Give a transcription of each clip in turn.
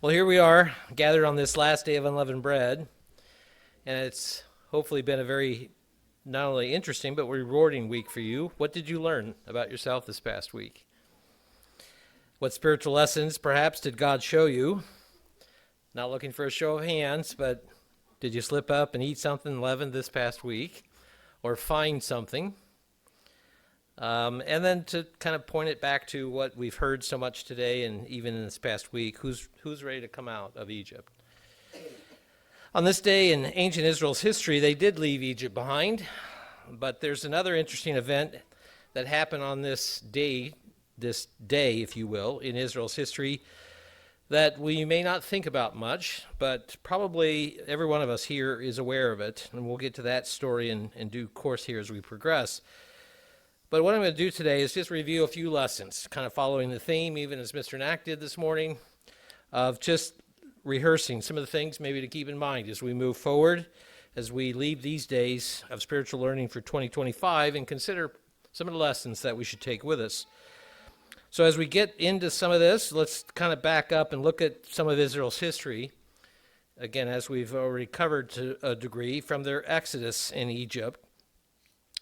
Well, here we are, gathered on this last day of Unleavened Bread, and it's hopefully been a very not only interesting but rewarding week for you. What did you learn about yourself this past week? What spiritual lessons, perhaps, did God show you? Not looking for a show of hands, but did you slip up and eat something leavened this past week, or find something? And then to kind of point it back to what we've heard so much today and even in this past week, who's ready to come out of Egypt? On this day in ancient Israel's history, they did leave Egypt behind, but there's another interesting event that happened on this day, if you will, in Israel's history that we may not think about much, but probably every one of us here is aware of it, and we'll get to that story in due course here as we progress. But what I'm going to do today is just review a few lessons, kind of following the theme, even as Mr. Knack did this morning, of just rehearsing some of the things maybe to keep in mind as we move forward, as we leave these days of spiritual learning for 2025 and consider some of the lessons that we should take with us. So as we get into some of this, let's kind of back up and look at some of Israel's history. Again, as we've already covered to a degree, from their exodus in Egypt.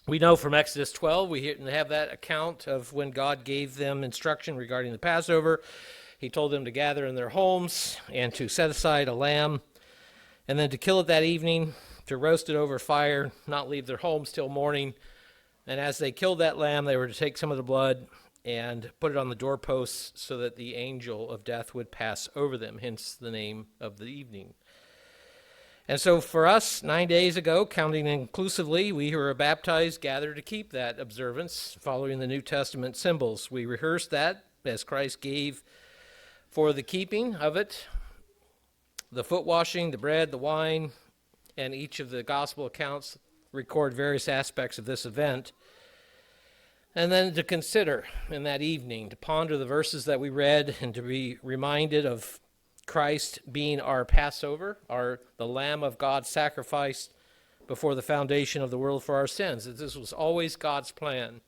We know from Exodus 12, we have that account of when God gave them instruction regarding the Passover. He told them to gather in their homes and to set aside a lamb, and then to kill it that evening, to roast it over fire, not leave their homes till morning. And as they killed that lamb, they were to take some of the blood and put it on the doorposts so that the angel of death would pass over them, hence the name of the evening. And so for us, 9 days ago, counting inclusively, we who were baptized gathered to keep that observance, following the New Testament symbols. We rehearsed that as Christ gave for the keeping of it, the foot washing, the bread, the wine, and each of the gospel accounts record various aspects of this event. And then to consider in that evening, to ponder the verses that we read and to be reminded of Christ being our Passover, the Lamb of God sacrificed before the foundation of the world for our sins. That this was always God's plan,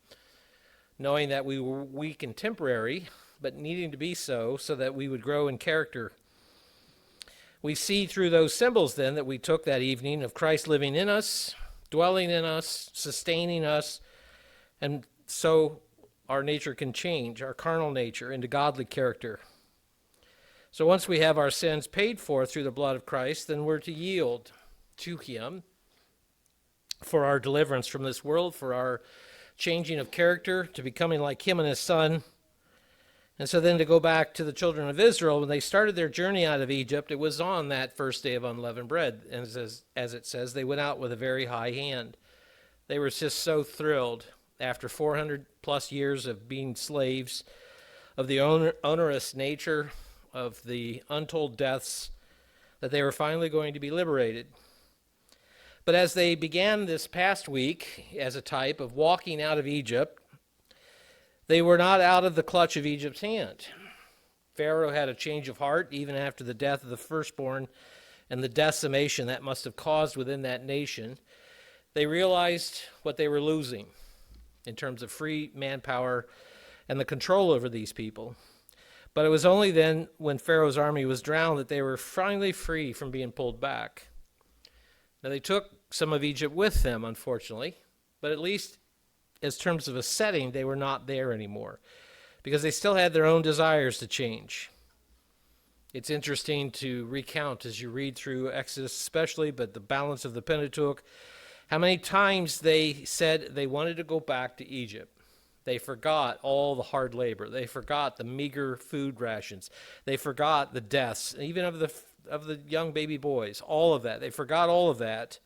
knowing that we were weak and temporary, but needing to be so that we would grow in character. We see through those symbols then that we took that evening of Christ living in us, dwelling in us, sustaining us, and so our nature can change, our carnal nature, into godly character. So once we have our sins paid for through the blood of Christ, then we're to yield to him for our deliverance from this world, for our changing of character, to becoming like him and his son. And so then to go back to the children of Israel, when they started their journey out of Egypt, it was on that first day of unleavened bread. And as it says, they went out with a very high hand. They were just so thrilled after 400 plus years of being slaves, of the onerous nature of the untold deaths, that they were finally going to be liberated. But as they began this past week as a type of walking out of Egypt, they were not out of the clutch of Egypt's hand. Pharaoh had a change of heart even after the death of the firstborn and the decimation that must have caused within that nation. They realized what they were losing in terms of free manpower and the control over these people. But it was only then, when Pharaoh's army was drowned, that they were finally free from being pulled back. Now, they took some of Egypt with them, unfortunately, but at least as terms of a setting, they were not there anymore, because they still had their own desires to change. It's interesting to recount as you read through Exodus especially, but the balance of the Pentateuch, how many times they said they wanted to go back to Egypt. They forgot all the hard labor. They forgot the meager food rations. They forgot the deaths, even of the young baby boys, all of that. They forgot all of that,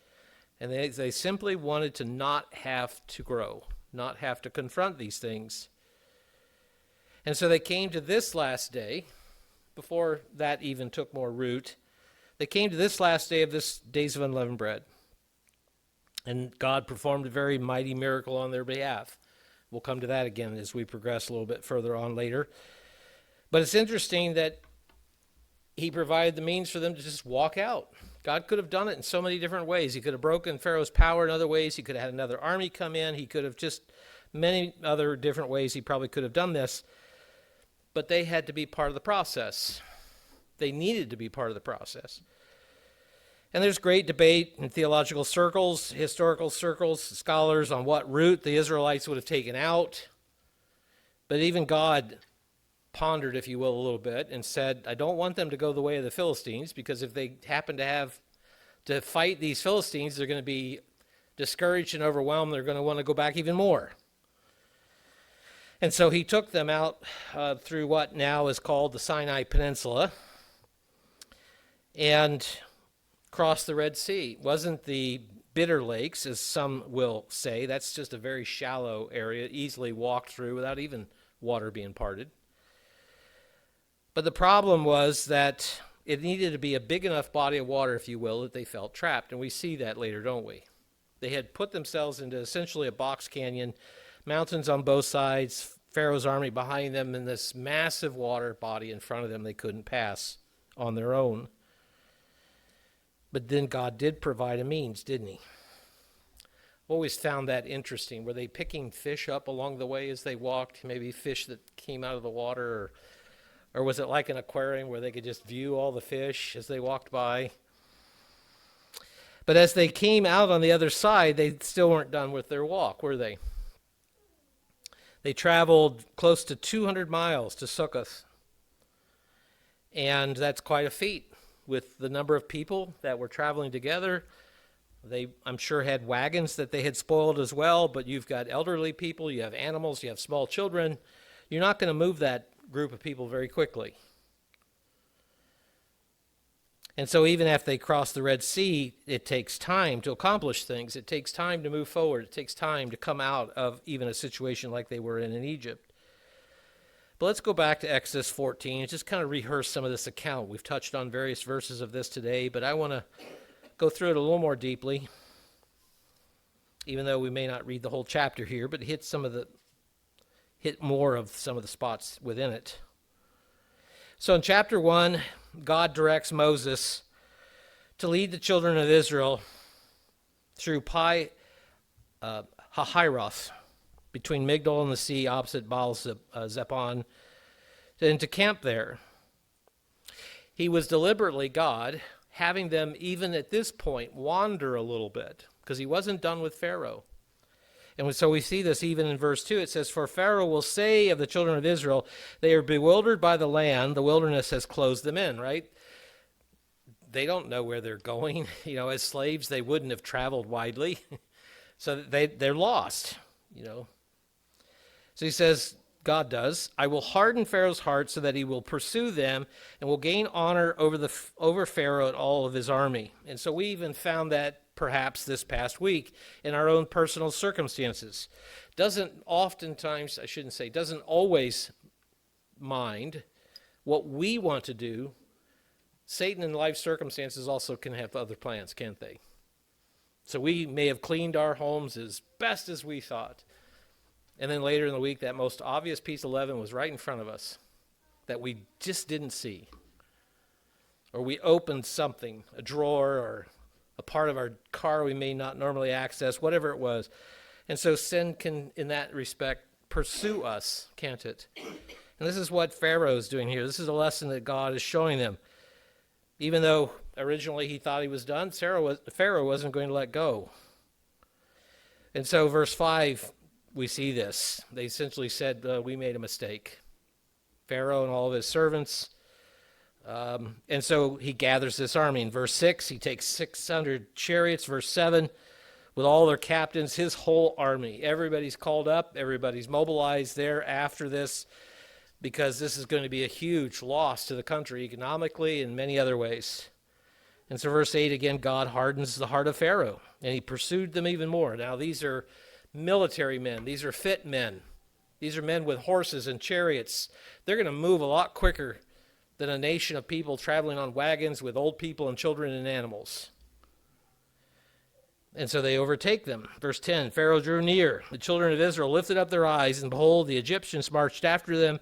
and they simply wanted to not have to grow, not have to confront these things. And so they came to this last day, before that even took more root. They came to this last day of this Days of Unleavened Bread, and God performed a very mighty miracle on their behalf. We'll come to that again as we progress a little bit further on later. But it's interesting that he provided the means for them to just walk out. God could have done it in so many different ways. He could have broken Pharaoh's power in other ways. He could have had another army come in. He could have just many other different ways he probably could have done this. But they had to be part of the process. They needed to be part of the process. And there's great debate in theological circles, historical circles, scholars on what route the Israelites would have taken out. But even God pondered, if you will, a little bit and said, I don't want them to go the way of the Philistines, because if they happen to have to fight these Philistines, they're going to be discouraged and overwhelmed. They're going to want to go back even more. And so he took them out through what now is called the Sinai Peninsula and crossed the Red Sea. It wasn't the Bitter Lakes, as some will say. That's just a very shallow area, easily walked through without even water being parted. But the problem was that it needed to be a big enough body of water, if you will, that they felt trapped. And we see that later, don't we? They had put themselves into essentially a box canyon, mountains on both sides, Pharaoh's army behind them, and this massive water body in front of them they couldn't pass on their own. But then God did provide a means, didn't he? Always found that interesting. Were they picking fish up along the way as they walked? Maybe fish that came out of the water, or was it like an aquarium where they could just view all the fish as they walked by? But as they came out on the other side, they still weren't done with their walk, were they? They traveled close to 200 miles to Succoth. And that's quite a feat with the number of people that were traveling together. They, I'm sure, had wagons that they had spoiled as well, but you've got elderly people, you have animals, you have small children. You're not going to move that group of people very quickly. And so even after they cross the Red Sea, it takes time to accomplish things. It takes time to move forward. It takes time to come out of even a situation like they were in Egypt. But let's go back to Exodus 14 and just kind of rehearse some of this account. We've touched on various verses of this today, but I want to go through it a little more deeply, even though we may not read the whole chapter here, but hit more of some of the spots within it. So in chapter 1, God directs Moses to lead the children of Israel through Hahiroth, between Migdol and the sea, opposite Baal-Zephon, and to camp there. He was deliberately, God, having them even at this point wander a little bit, because he wasn't done with Pharaoh. And so we see this even in verse 2. It says, For Pharaoh will say of the children of Israel, they are bewildered by the land. The wilderness has closed them in, right? They don't know where they're going. As slaves, they wouldn't have traveled widely. So they're lost, So he says, God does, I will harden Pharaoh's heart so that he will pursue them and will gain honor over Pharaoh and all of his army. And so we even found that perhaps this past week in our own personal circumstances. Doesn't always mind what we want to do. Satan in life circumstances also can have other plans, can't they? So we may have cleaned our homes as best as we thought. And then later in the week, that most obvious piece of leaven was right in front of us that we just didn't see. Or we opened something, a drawer or a part of our car we may not normally access, whatever it was. And so sin can, in that respect, pursue us, can't it? And this is what Pharaoh is doing here. This is a lesson that God is showing them. Even though originally he thought he was done, Pharaoh wasn't going to let go. And so verse 5, we see this. They essentially said, we made a mistake. Pharaoh and all of his servants. And so he gathers this army. In verse 6, he takes 600 chariots. Verse 7, with all their captains, his whole army. Everybody's called up. Everybody's mobilized there after this, because this is going to be a huge loss to the country economically and many other ways. And so verse 8, again, God hardens the heart of Pharaoh, and he pursued them even more. Now, these are military men. These are fit men. These are men with horses and chariots. They're going to move a lot quicker than a nation of people traveling on wagons with old people and children and animals. And so they overtake them. Verse 10, Pharaoh drew near. The children of Israel lifted up their eyes, and behold, the Egyptians marched after them,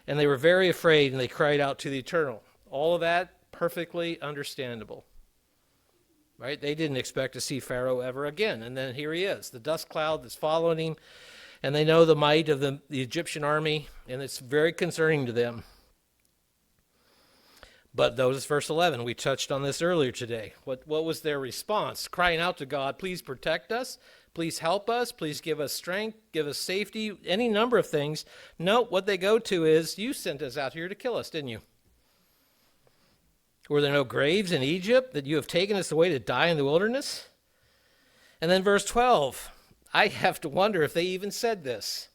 and they were very afraid, and they cried out to the Eternal. All of that, perfectly understandable. Right? They didn't expect to see Pharaoh ever again. And then here he is, the dust cloud that's following him, and they know the might of the Egyptian army, and it's very concerning to them. But notice verse 11. We touched on this earlier today. What was their response? Crying out to God, please protect us. Please help us. Please give us strength. Give us safety. Any number of things. No, what they go to is, you sent us out here to kill us, didn't you? Were there no graves in Egypt that you have taken us away to die in the wilderness? And then verse 12. I have to wonder if they even said this.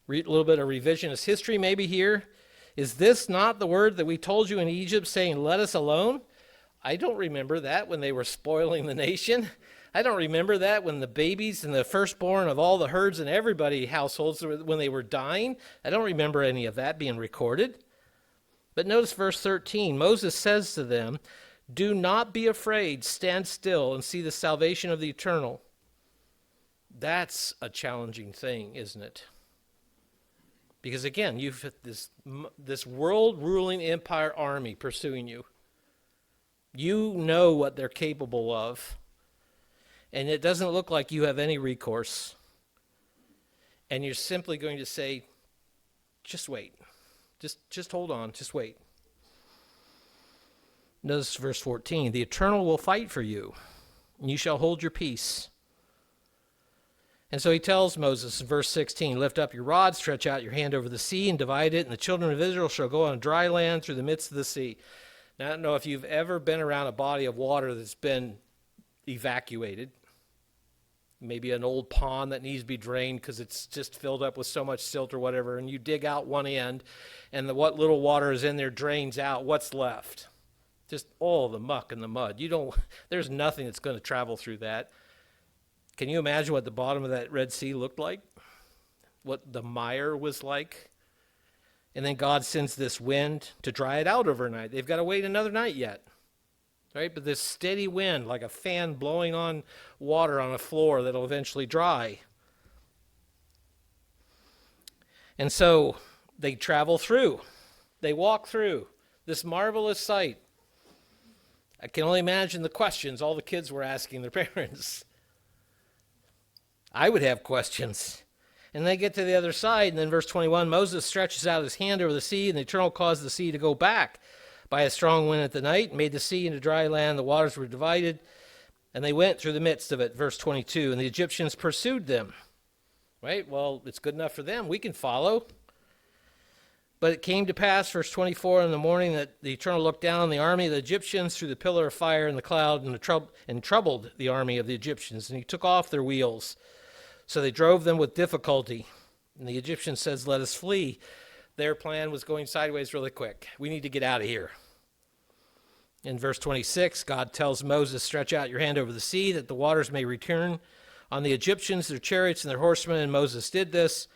Read a little bit of revisionist history maybe here. Is this not the word that we told you in Egypt, saying, let us alone? I don't remember that when they were spoiling the nation. I don't remember that when the babies and the firstborn of all the herds and everybody households, when they were dying. I don't remember any of that being recorded. But notice verse 13. Moses says to them, do not be afraid, stand still and see the salvation of the eternal. That's a challenging thing, isn't it? Because again, you've this world-ruling empire army pursuing you. You know what they're capable of. And it doesn't look like you have any recourse. And you're simply going to say, just wait. Just hold on. Just wait. Notice verse 14. The Eternal will fight for you, and you shall hold your peace. And so he tells Moses in verse 16, lift up your rod, stretch out your hand over the sea, and divide it, and the children of Israel shall go on dry land through the midst of the sea. Now, I don't know if you've ever been around a body of water that's been evacuated. Maybe an old pond that needs to be drained because it's just filled up with so much silt or whatever, and you dig out one end, and what little water is in there drains out. What's left? Just all the muck and the mud. There's nothing that's going to travel through that. Can you imagine what the bottom of that Red Sea looked like? What the mire was like? And then God sends this wind to dry it out overnight. They've got to wait another night yet. Right? But this steady wind, like a fan blowing on water on a floor that'll eventually dry. And so they travel through. They walk through this marvelous sight. I can only imagine the questions all the kids were asking their parents. I would have questions. And they get to the other side, and then verse 21, Moses stretches out his hand over the sea, and the Eternal caused the sea to go back by a strong wind at the night, made the sea into dry land, the waters were divided, and they went through the midst of it. Verse 22, and the Egyptians pursued them. Right? Well, it's good enough for them. We can follow. But it came to pass, verse 24, in the morning that the Eternal looked down on the army of the Egyptians through the pillar of fire and the cloud and troubled the army of the Egyptians, and he took off their wheels. So they drove them with difficulty. And the Egyptian says, let us flee. Their plan was going sideways really quick. We need to get out of here. In verse 26, God tells Moses, stretch out your hand over the sea that the waters may return on the Egyptians, their chariots and their horsemen. And Moses did this.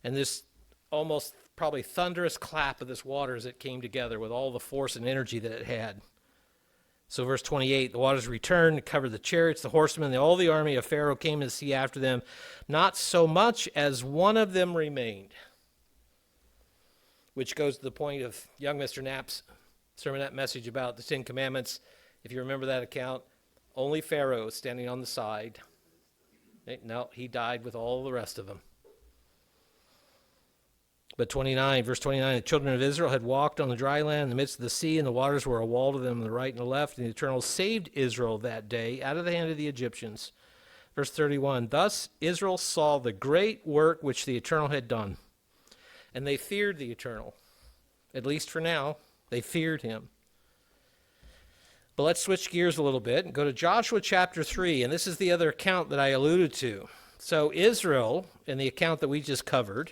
And this almost probably thunderous clap of this water as it came together with all the force and energy that it had. So verse 28, the waters returned and covered the chariots, the horsemen, and all the army of Pharaoh came to the sea after them. Not so much as one of them remained. Which goes to the point of young Mr. Knapp's sermonette message about the Ten Commandments. If you remember that account, only Pharaoh standing on the side. No, he died with all the rest of them. But verse 29, the children of Israel had walked on the dry land in the midst of the sea, and the waters were a wall to them on the right and the left, and the Eternal saved Israel that day out of the hand of the Egyptians. Verse 31, thus Israel saw the great work which the Eternal had done, and they feared the Eternal. At least for now, they feared him. But let's switch gears a little bit and go to Joshua chapter 3, and this is the other account that I alluded to. So Israel, in the account that we just covered,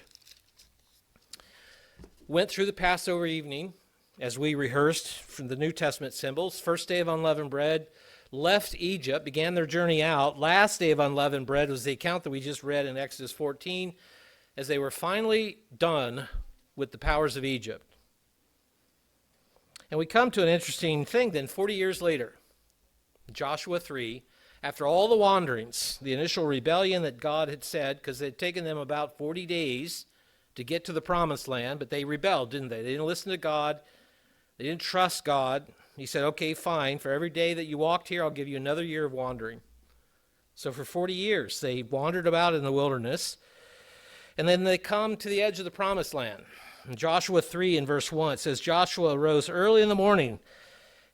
went through the Passover evening, as we rehearsed from the New Testament symbols, first day of unleavened bread, left Egypt, began their journey out. Last day of unleavened bread was the account that we just read in Exodus 14, as they were finally done with the powers of Egypt. And we come to an interesting thing then, 40 years later, Joshua 3, after all the wanderings, the initial rebellion that God had said, because it had taken them about 40 days to get to the promised land, but they rebelled, didn't they? They didn't listen to God. They didn't trust God. He said, okay, fine. For every day that you walked here, I'll give you another year of wandering. So for 40 years, they wandered about in the wilderness. And then they come to the edge of the promised land. In Joshua 3 in verse 1, it says, Joshua arose early in the morning,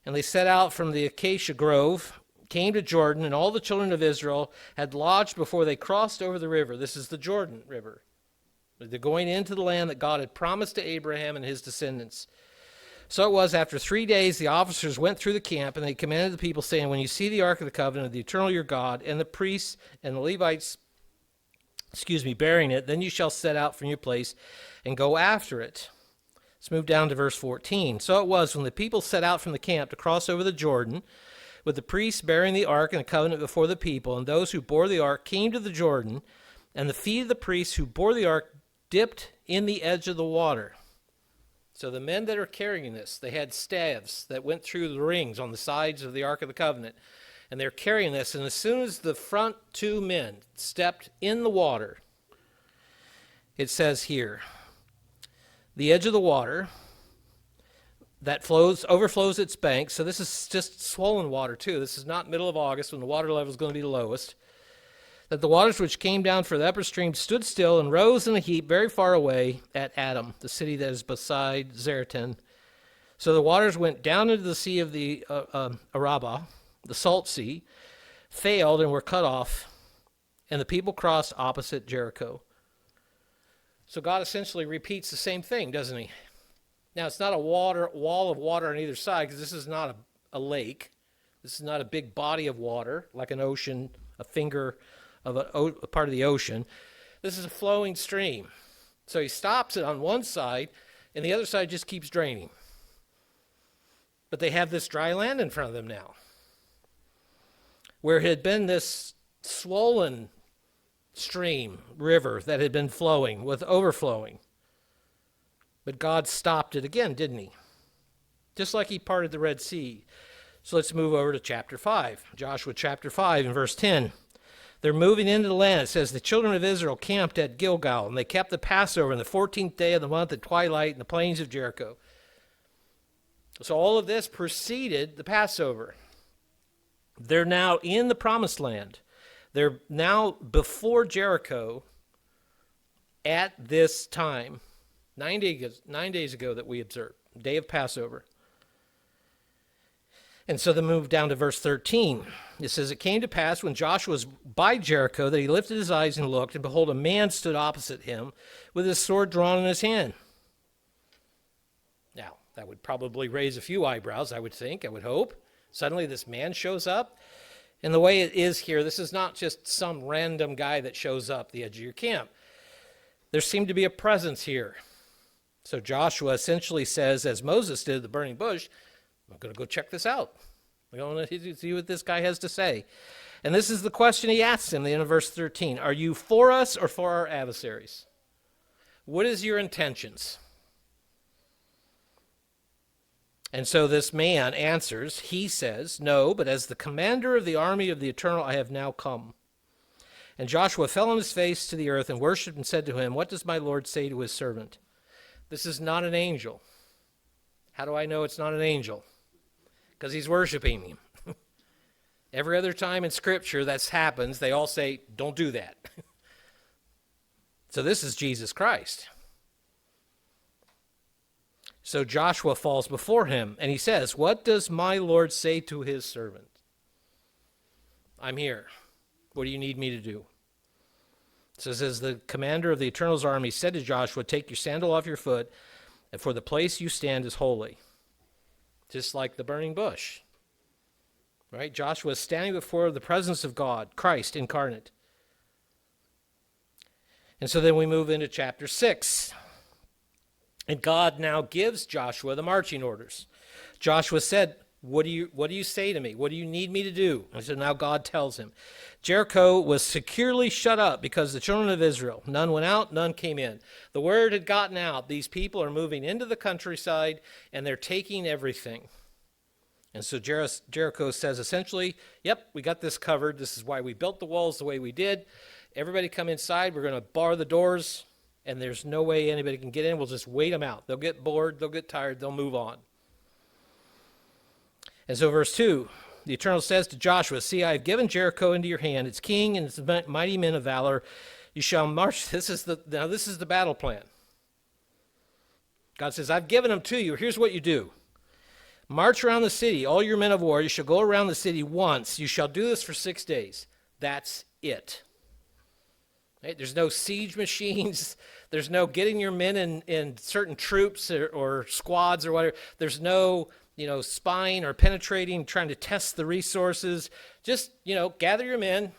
and they set out from the acacia grove, came to Jordan, and all the children of Israel had lodged before they crossed over the river. This is the Jordan River. They're going into the land that God had promised to Abraham and his descendants. So it was, after 3 days, the officers went through the camp, and they commanded the people, saying, when you see the ark of the covenant of the eternal your God, and the priests and the Levites, bearing it, then you shall set out from your place and go after it. Let's move down to verse 14. So it was, when the people set out from the camp to cross over the Jordan, with the priests bearing the ark and the covenant before the people, and those who bore the ark came to the Jordan, and the feet of the priests who bore the ark dipped in the edge of the water. So the men that are carrying this, they had staves that went through the rings on the sides of the Ark of the Covenant. And they're carrying this, and as soon as the front two men stepped in the water, it says here, the edge of the water that overflows its banks. So this is just swollen water too. This is not middle of August when the water level is going to be the lowest. That the waters which came down for the upper stream stood still and rose in a heap very far away at Adam, the city that is beside Zaretan. So the waters went down into the sea of the Arabah, the salt sea, failed and were cut off, and the people crossed opposite Jericho. So God essentially repeats the same thing, doesn't he? Now, it's not a wall of water on either side, because this is not a lake. This is not a big body of water, like an ocean, a finger of a part of the ocean. This is a flowing stream. So he stops it on one side, and the other side just keeps draining. But they have this dry land in front of them now, where it had been this swollen stream, river that had been flowing with overflowing. But God stopped it again, didn't he? Just like he parted the Red Sea. So let's move over to chapter 5. Joshua chapter 5 and verse 10. They're moving into the land. It says, the children of Israel camped at Gilgal, and they kept the Passover on the 14th day of the month at twilight in the plains of Jericho. So all of this preceded the Passover. They're now in the promised land. They're now before Jericho at this time. 9 days ago that we observed, day of Passover. And so they move down to verse 13. It says, it came to pass when Joshua was by Jericho that he lifted his eyes and looked, and behold, a man stood opposite him with his sword drawn in his hand. Now, that would probably raise a few eyebrows, I would hope. Suddenly this man shows up. And the way it is here, this is not just some random guy that shows up at the edge of your camp. There seemed to be a presence here. So Joshua essentially says, as Moses did at the burning bush, I'm going to go check this out. I'm going to see what this guy has to say. And this is the question he asks him at the end of verse 13. Are you for us or for our adversaries? What is your intentions? And so this man answers, he says, no, but as the commander of the army of the eternal I have now come. And Joshua fell on his face to the earth and worshipped and said to him, what does my Lord say to his servant? This is not an angel. How do I know it's not an angel? Because he's worshiping him. Every other time in Scripture that happens, they all say, don't do that. So this is Jesus Christ. So Joshua falls before him, and he says, what does my Lord say to his servant? I'm here. What do you need me to do? It says, as the commander of the Eternal's army said to Joshua, take your sandal off your foot, and for the place you stand is holy. Just like the burning bush. Right? Joshua is standing before the presence of God, Christ incarnate. And so then we move into chapter 6. And God now gives Joshua the marching orders. Joshua said, what do you say to me? What do you need me to do? And so now God tells him. Jericho was securely shut up because the children of Israel, none went out, none came in. The word had gotten out. These people are moving into the countryside, and they're taking everything. And so Jericho says essentially, yep, we got this covered. This is why we built the walls the way we did. Everybody come inside. We're going to bar the doors, and there's no way anybody can get in. We'll just wait them out. They'll get bored. They'll get tired. They'll move on. And so verse 2, the Eternal says to Joshua, see, I have given Jericho into your hand, its king and its mighty men of valor. You shall march. This is the battle plan. God says, I've given them to you. Here's what you do. March around the city, all your men of war. You shall go around the city once. You shall do this for 6 days. That's it. Right? There's no siege machines. There's no getting your men in certain troops or squads or whatever. There's no, spying or penetrating, trying to test the resources. Just, gather your men,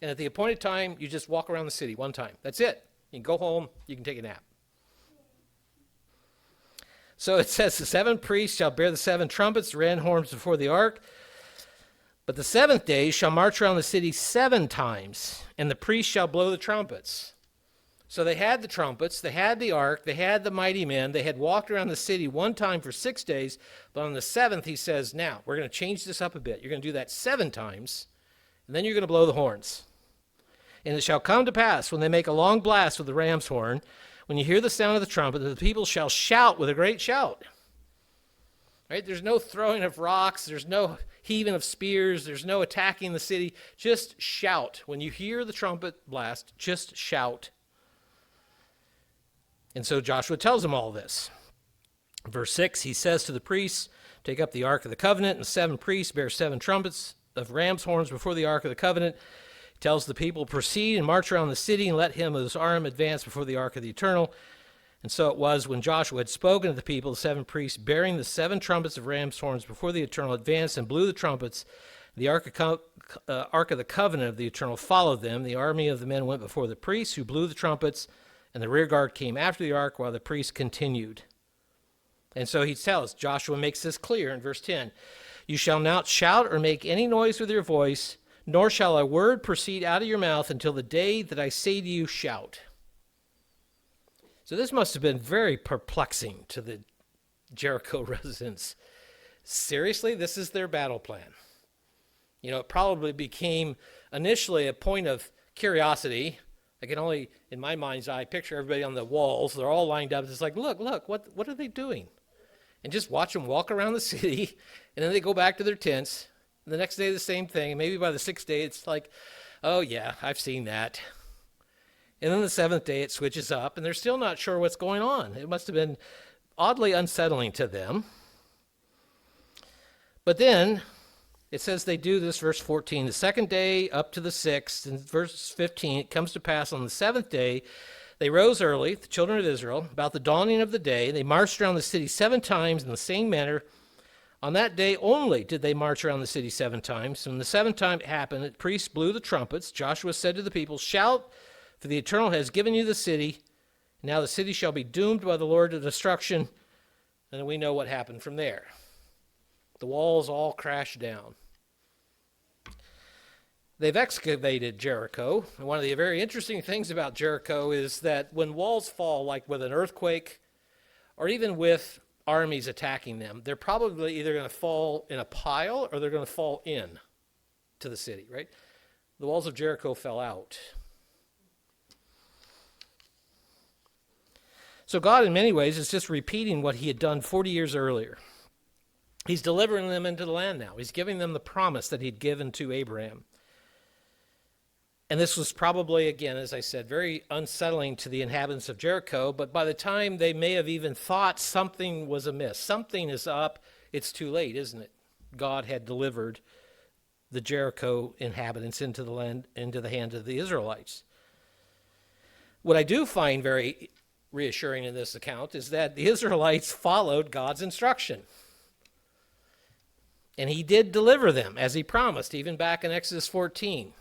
and at the appointed time, you just walk around the city one time. That's it. You can go home. You can take a nap. So it says, the 7 priests shall bear the 7 trumpets, ram horns before the ark. But the 7th day shall march around the city 7 times, and the priests shall blow the trumpets. So they had the trumpets, they had the ark, they had the mighty men, they had walked around the city one time for 6 days, but on the 7th he says, now, we're going to change this up a bit. You're going to do that 7 times, and then you're going to blow the horns. And it shall come to pass, when they make a long blast with the ram's horn, when you hear the sound of the trumpet, the people shall shout with a great shout. Right? There's no throwing of rocks, there's no heaving of spears, there's no attacking the city. Just shout. When you hear the trumpet blast, just shout. And so Joshua tells them all this. Verse 6, he says to the priests, take up the Ark of the Covenant, and 7 priests bear 7 trumpets of ram's horns before the Ark of the Covenant. He tells the people, proceed and march around the city, and let him with his arm advance before the Ark of the Eternal. And so it was, when Joshua had spoken to the people, the 7 priests bearing the 7 trumpets of ram's horns before the Eternal advanced and blew the trumpets. The Ark of the Covenant of the Eternal followed them. The army of the men went before the priests, who blew the trumpets, and the rear guard came after the ark while the priests continued. And so he tells, Joshua makes this clear in verse 10. You shall not shout or make any noise with your voice, nor shall a word proceed out of your mouth until the day that I say to you, shout. So this must have been very perplexing to the Jericho residents. Seriously, this is their battle plan. It probably became initially a point of curiosity. I can only, in my mind's eye, picture everybody on the walls. They're all lined up. It's like, look, what are they doing? And just watch them walk around the city, and then they go back to their tents. And the next day, the same thing. And maybe by the 6th day, it's like, oh, yeah, I've seen that. And then the 7th day, it switches up, and they're still not sure what's going on. It must have been oddly unsettling to them. But then it says they do this, verse 14, the 2nd day up to the 6th, and verse 15, it comes to pass on the 7th day, they rose early, the children of Israel, about the dawning of the day. They marched around the city 7 times in the same manner. On that day only did they march around the city 7 times. When the 7th time it happened, the priests blew the trumpets. Joshua said to the people, shout, for the Eternal has given you the city. Now the city shall be doomed by the Lord to destruction. And we know what happened from there. The walls all crashed down. They've excavated Jericho. And one of the very interesting things about Jericho is that when walls fall, like with an earthquake, or even with armies attacking them, they're probably either going to fall in a pile or they're going to fall in to the city, right? The walls of Jericho fell out. So God, in many ways, is just repeating what he had done 40 years earlier. He's delivering them into the land now. He's giving them the promise that he'd given to Abraham. And this was probably, again, as I said, very unsettling to the inhabitants of Jericho, but by the time they may have even thought something was amiss, something is up, it's too late, isn't it? God had delivered the Jericho inhabitants into the land, into the hands of the Israelites. What I do find very reassuring in this account is that the Israelites followed God's instruction. And he did deliver them, as he promised, even back in Exodus 14.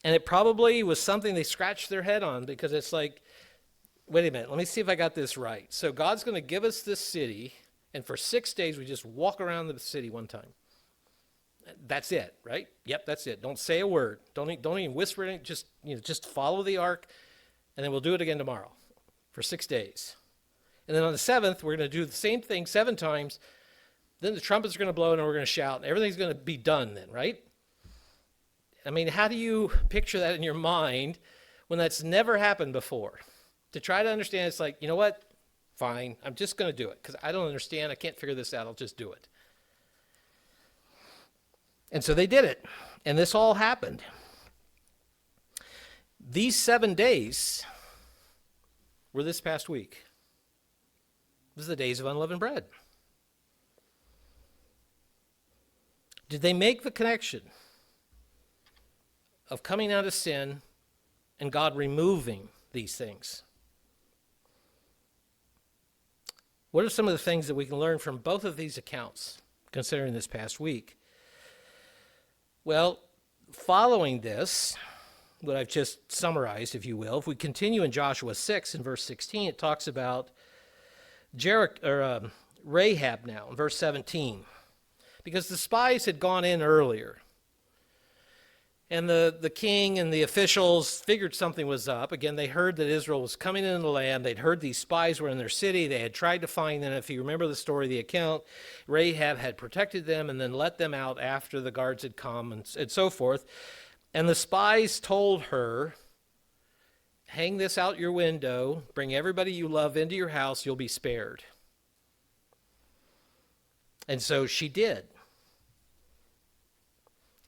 And it probably was something they scratched their head on, because it's like, wait a minute, let me see if I got this right. So God's going to give us this city, and for 6 days we just walk around the city one time. That's it, right? Yep, that's it. Don't say a word. Don't even whisper it. Just follow the ark, and then we'll do it again tomorrow for 6 days. And then on the 7th, we're going to do the same thing 7 times. Then the trumpets are going to blow, and we're going to shout, and everything's going to be done then, right? I mean, how do you picture that in your mind when that's never happened before? To try to understand, it's like, you know what? Fine, I'm just going to do it because I don't understand. I can't figure this out. I'll just do it. And so they did it, and this all happened. These 7 days were this past week. It was the days of unleavened bread. Did they make the connection of coming out of sin and God removing these things? What are some of the things that we can learn from both of these accounts, considering this past week? Well, following this, what I've just summarized, if you will, if we continue in Joshua 6 and verse 16, it talks about Rahab now in verse 17. Because the spies had gone in earlier. And the king and the officials figured something was up. Again, they heard that Israel was coming into the land. They'd heard these spies were in their city. They had tried to find them. If you remember the story, the account, Rahab had protected them and then let them out after the guards had come and so forth. And the spies told her, hang this out your window, bring everybody you love into your house, you'll be spared. And so she did,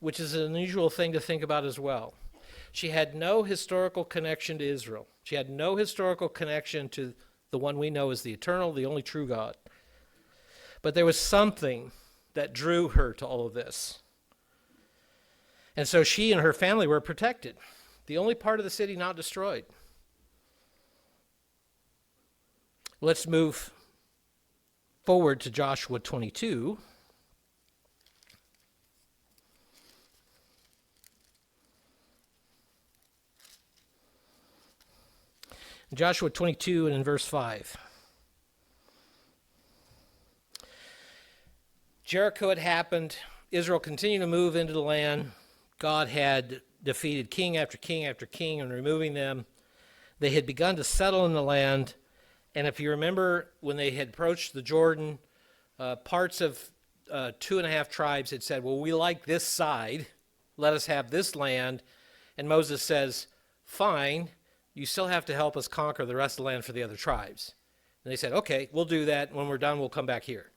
which is an unusual thing to think about as well. She had no historical connection to Israel. She had no historical connection to the one we know as the eternal, the only true God. But there was something that drew her to all of this. And so she and her family were protected. The only part of the city not destroyed. Let's move forward to Joshua 22. Joshua 22 and in verse 5. Jericho had happened. Israel continued to move into the land. God had defeated king after king after king and removing them. They had begun to settle in the land. And if you remember, when they had approached the Jordan, parts of 2.5 tribes had said, well, we like this side. Let us have this land. And Moses says, fine. You still have to help us conquer the rest of the land for the other tribes. And they said, okay, we'll do that. When we're done, we'll come back here.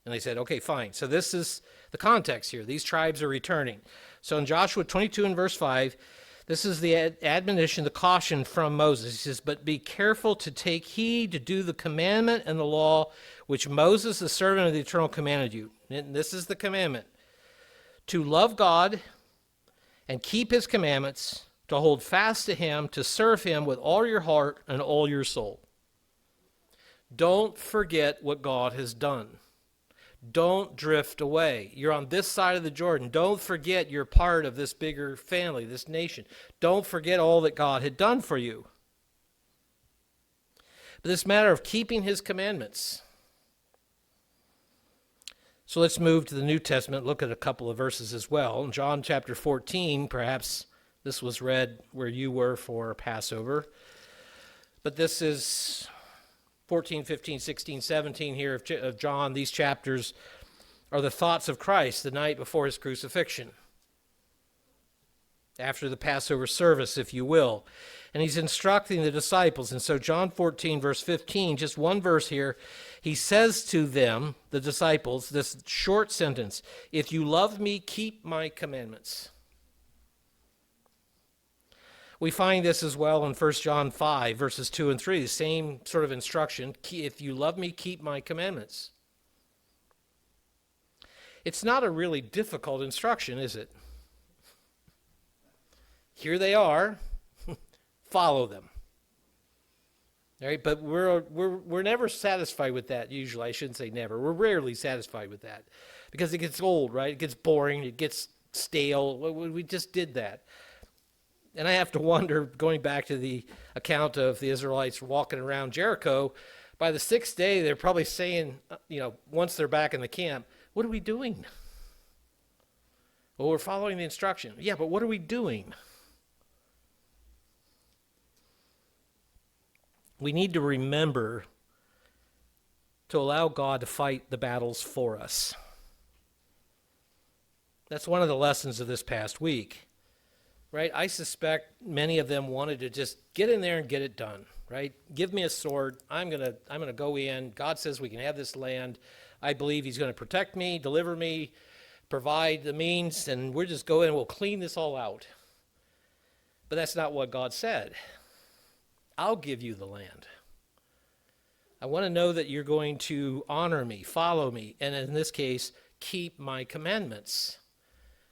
And they said, okay, fine. So this is the context here. These tribes are returning. So in Joshua 22 and verse 5, this is the admonition, the caution from Moses. He says, but be careful to take heed to do the commandment and the law which Moses, the servant of the Eternal, commanded you. And this is the commandment. To love God and keep his commandments, to hold fast to him, to serve him with all your heart and all your soul. Don't forget what God has done. Don't drift away. You're on this side of the Jordan. Don't forget you're part of this bigger family, this nation. Don't forget all that God had done for you. But this matter of keeping his commandments. So let's move to the New Testament, look at a couple of verses as well. In John chapter 14, perhaps this was read where you were for Passover. But this is 14, 15, 16, 17 here of John. These chapters are the thoughts of Christ the night before his crucifixion, after the Passover service, if you will. And he's instructing the disciples. And so John 14, verse 15, just one verse here, he says to them, the disciples, this short sentence, if you love me, keep my commandments. We find this as well in 1 John 5, verses 2 and 3, the same sort of instruction. If you love me, keep my commandments. It's not a really difficult instruction, is it? Here they are. Follow them. All right, but we're never satisfied with that usually. I shouldn't say never. We're rarely satisfied with that because it gets old, right? It gets boring. It gets stale. We just did that. And I have to wonder, going back to the account of the Israelites walking around Jericho, by the 6th day, they're probably saying, once they're back in the camp, what are we doing? Well, we're following the instruction. Yeah, but what are we doing? We need to remember to allow God to fight the battles for us. That's one of the lessons of this past week. Right? I suspect many of them wanted to just get in there and get it done, right? Give me a sword. I'm going to go in. God says we can have this land. I believe he's going to protect me, deliver me, provide the means, and we'll just go in and we'll clean this all out. But that's not what God said. I'll give you the land. I want to know that you're going to honor me, follow me, and in this case, keep my commandments.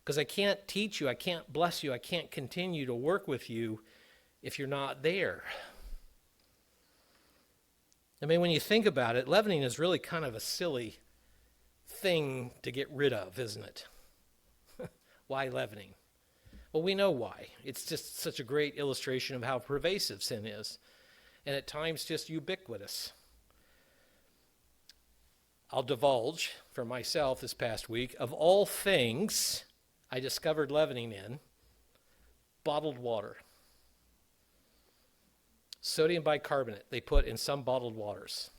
Because I can't teach you, I can't bless you, I can't continue to work with you if you're not there. I mean, when you think about it, leavening is really kind of a silly thing to get rid of, isn't it? Why leavening? Well, we know why. It's just such a great illustration of how pervasive sin is, and at times just ubiquitous. I'll divulge for myself this past week, of all things I discovered leavening in, bottled water. Sodium bicarbonate they put in some bottled waters.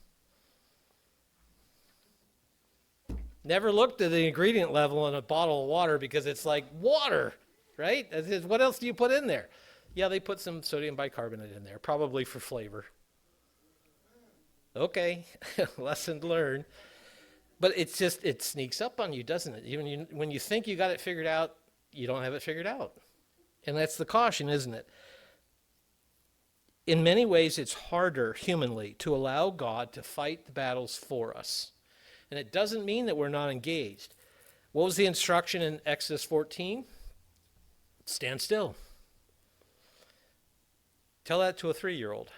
Never looked at the ingredient level in a bottle of water because it's like water, right? What else do you put in there? Yeah, they put some sodium bicarbonate in there, probably for flavor. Okay, lesson learned. But it's just, it sneaks up on you, doesn't it? When you think you got it figured out, you don't have it figured out. And that's the caution, isn't it? In many ways, it's harder humanly to allow God to fight the battles for us. And it doesn't mean that we're not engaged. What was the instruction in Exodus 14? Stand still. Tell that to a 3-year-old.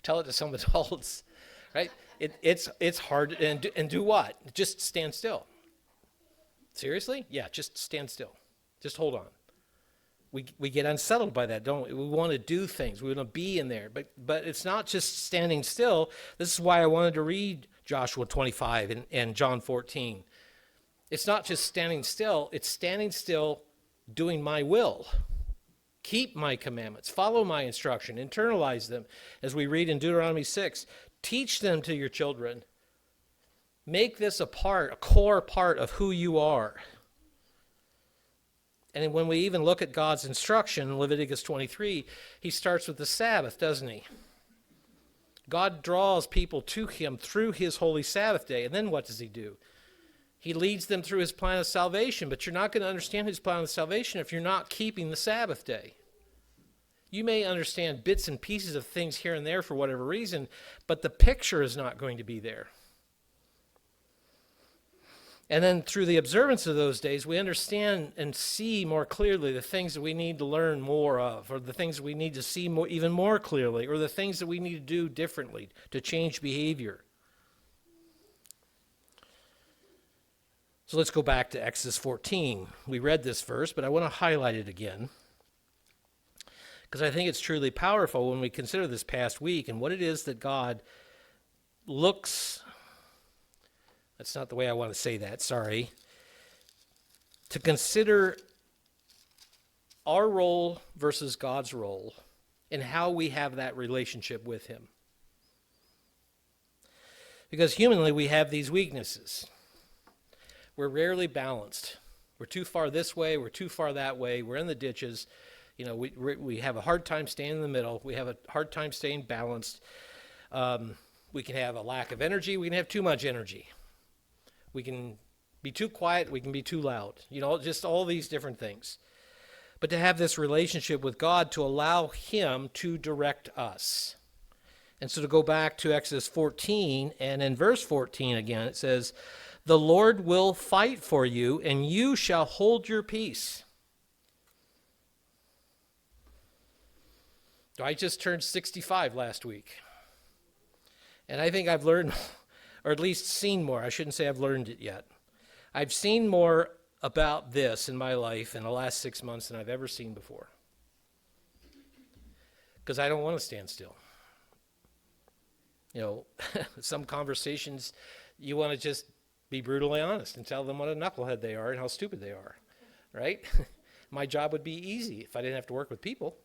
Tell it to some adults, right? It's hard, and do what? Just stand still. Seriously? Yeah, just stand still. Just hold on. We get unsettled by that, don't we? We want to do things. We want to be in there. But it's not just standing still. This is why I wanted to read Joshua 25 and John 14. It's not just standing still. It's standing still doing my will. Keep my commandments. Follow my instruction. Internalize them. As we read in Deuteronomy 6, teach them to your children. Make this a core part of who you are. And when we even look at God's instruction in Leviticus 23, he starts with the Sabbath, doesn't he? God draws people to him through his holy Sabbath day. And then what does he do? He leads them through his plan of salvation. But you're not going to understand his plan of salvation if you're not keeping the Sabbath day. You may understand bits and pieces of things here and there for whatever reason, but the picture is not going to be there. And then through the observance of those days, we understand and see more clearly the things that we need to learn more of, or the things that we need to see even more clearly, or the things that we need to do differently to change behavior. So let's go back to Exodus 14. We read this verse, but I want to highlight it again, because I think it's truly powerful when we consider this past week and what it is that God looks. That's not the way I want to say that, sorry. To consider our role versus God's role and how we have that relationship with him. Because humanly, we have these weaknesses. We're rarely balanced. We're too far this way, we're too far that way, we're in the ditches. You know, we have a hard time staying in the middle. We have a hard time staying balanced. We can have a lack of energy. We can have too much energy. We can be too quiet. We can be too loud. You know, just all these different things. But to have this relationship with God, to allow him to direct us. And so to go back to Exodus 14, and in verse 14 again, it says, "The Lord will fight for you, and you shall hold your peace." I just turned 65 last week. And I think I've learned, or at least seen more. I shouldn't say I've learned it yet. I've seen more about this in my life in the last 6 months than I've ever seen before. Because I don't want to stand still. You know, some conversations, you want to just be brutally honest and tell them what a knucklehead they are and how stupid they are, right? My job would be easy if I didn't have to work with people.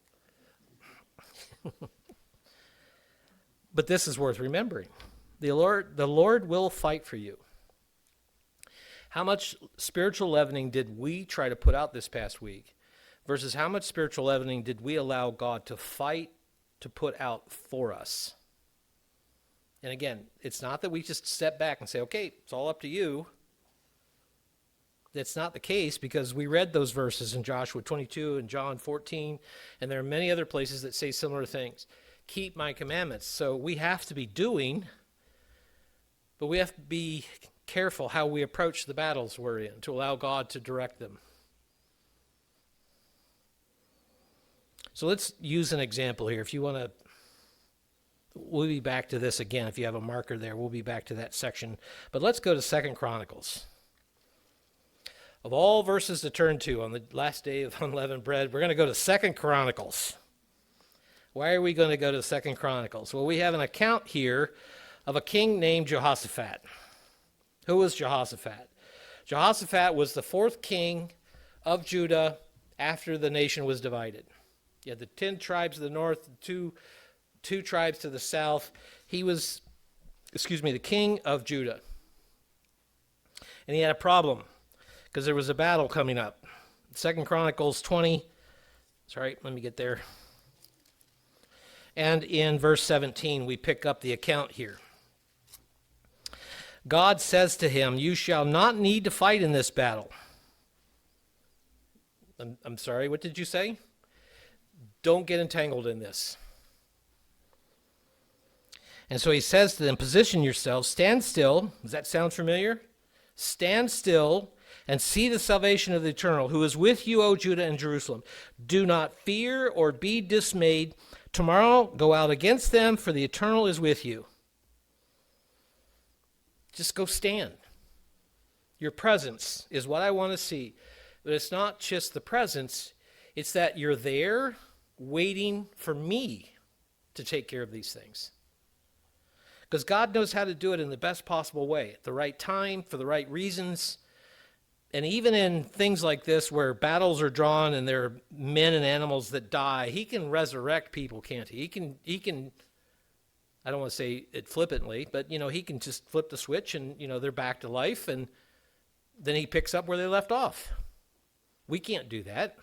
But this is worth remembering. The Lord will fight for you. How much spiritual leavening did we try to put out this past week versus how much spiritual leavening did we allow God to fight to put out for us? And again, it's not that we just step back and say, okay, it's all up to you. That's not the case, because we read those verses in Joshua 22 and John 14, and there are many other places that say similar things. keep my commandments. So we have to be doing, but we have to be careful how we approach the battles we're in to allow God to direct them. So let's use an example here. If you want to, we'll be back to this again. If you have a marker there, we'll be back to that section. But let's go to 2 Chronicles. Of all verses to turn to on the last day of unleavened bread, we're going to go to 2 Chronicles. Why are we going to go to 2 Chronicles? Well, we have an account here of a king named Jehoshaphat. Who was Jehoshaphat? Jehoshaphat was the fourth king of Judah after the nation was divided. You had the 10 tribes of the north, two tribes to the south. He was, the king of Judah. And he had a problem because there was a battle coming up. 2 Chronicles 20, let me get there. And in verse 17, we pick up the account here. God says to him, "You shall not need to fight in this battle." I'm sorry, what did you say? Don't get entangled in this. And so he says to them, "Position yourselves, stand still." Does that sound familiar? "Stand still and see the salvation of the Eternal, who is with you, O Judah and Jerusalem. Do not fear or be dismayed. Tomorrow go out against them, for the Eternal is with you." Just go stand. Your presence is what I want to see. But it's not just the presence, it's that you're there waiting for me to take care of these things. Because God knows how to do it in the best possible way, at the right time, for the right reasons. And even in things like this where battles are drawn and there are men and animals that die, he can resurrect people, can't he? He can I don't want to say it flippantly, but he can just flip the switch and they're back to life, and then he picks up where they left off. We can't do that.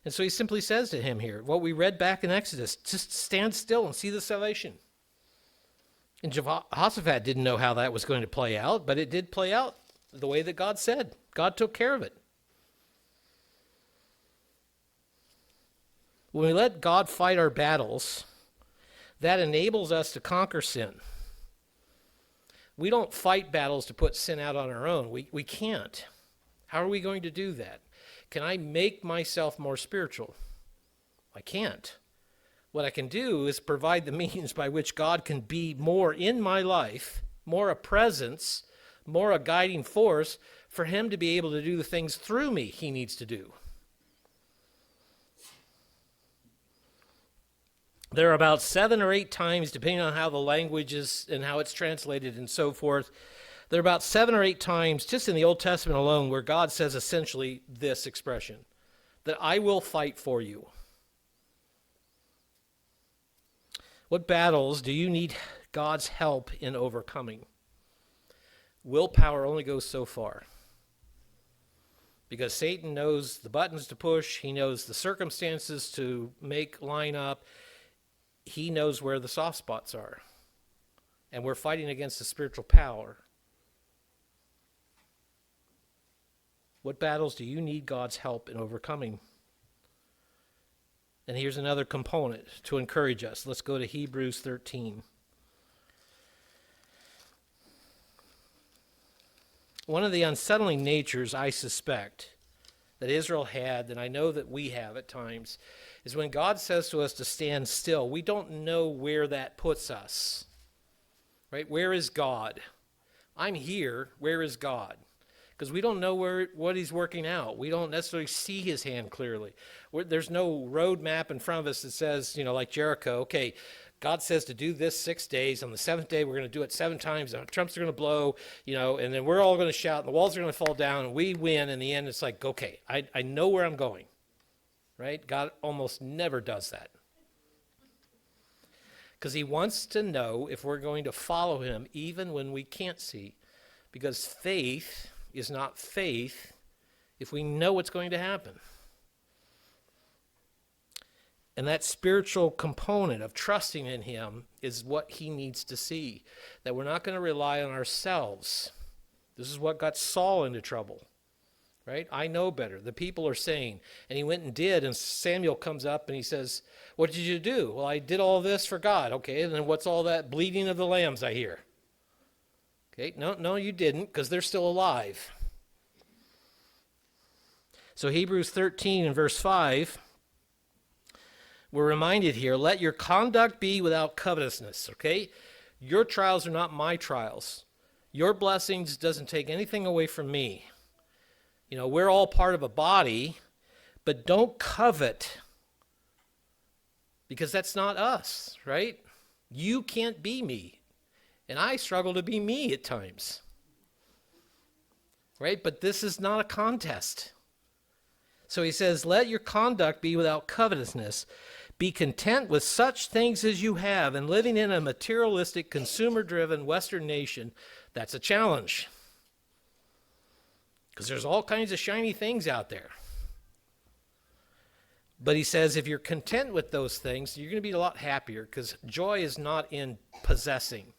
And so he simply says to him here, what we read back in Exodus, just stand still and see the salvation. And Jehoshaphat didn't know how that was going to play out, but it did play out the way that God said. God took care of it. When we let God fight our battles, that enables us to conquer sin. We don't fight battles to put sin out on our own. We can't. How are we going to do that? Can I make myself more spiritual? I can't. What I can do is provide the means by which God can be more in my life, more a presence, more a guiding force for him to be able to do the things through me he needs to do. There are about 7 or 8 times, depending on how the language is and how it's translated and so forth, there are about 7 or 8 times, just in the Old Testament alone, where God says essentially this expression, that I will fight for you. What battles do you need God's help in overcoming? Willpower only goes so far. Because Satan knows the buttons to push, he knows the circumstances to make line up, he knows where the soft spots are. And we're fighting against a spiritual power. What battles do you need God's help in overcoming? And here's another component to encourage us. Let's go to Hebrews 13. One of the unsettling natures, I suspect, that Israel had, and I know that we have at times, is when God says to us to stand still, we don't know where that puts us. Right? Where is God? I'm here. Where is God? Because we don't know what he's working out. We don't necessarily see his hand clearly. There's no road map in front of us that says, like Jericho, okay, God says to do this 6 days. On the 7th day, we're going to do it 7 times. The trumps are going to blow, and then we're all going to shout, and the walls are going to fall down, and we win. In the end, it's like, okay, I know where I'm going. Right? God almost never does that. Because he wants to know if we're going to follow him even when we can't see. Because faith is not faith if we know what's going to happen. And that spiritual component of trusting in him is what he needs to see. That we're not going to rely on ourselves. This is what got Saul into trouble. right? I know better. The people are saying. And he went and did, and Samuel comes up and he says, what did you do? Well, I did all this for God. Okay, and then what's all that bleating of the lambs I hear? Okay, no, you didn't, because they're still alive. So Hebrews 13 and verse 5, we're reminded here, let your conduct be without covetousness, okay? Your trials are not my trials. Your blessings doesn't take anything away from me. You know, we're all part of a body, but don't covet, because that's not us, right? You can't be me, and I struggle to be me at times, right? But this is not a contest. So he says, let your conduct be without covetousness. Be content with such things as you have, and living in a materialistic, consumer-driven Western nation, that's a challenge. Because there's all kinds of shiny things out there. But he says if you're content with those things, you're going to be a lot happier, because joy is not in possessing.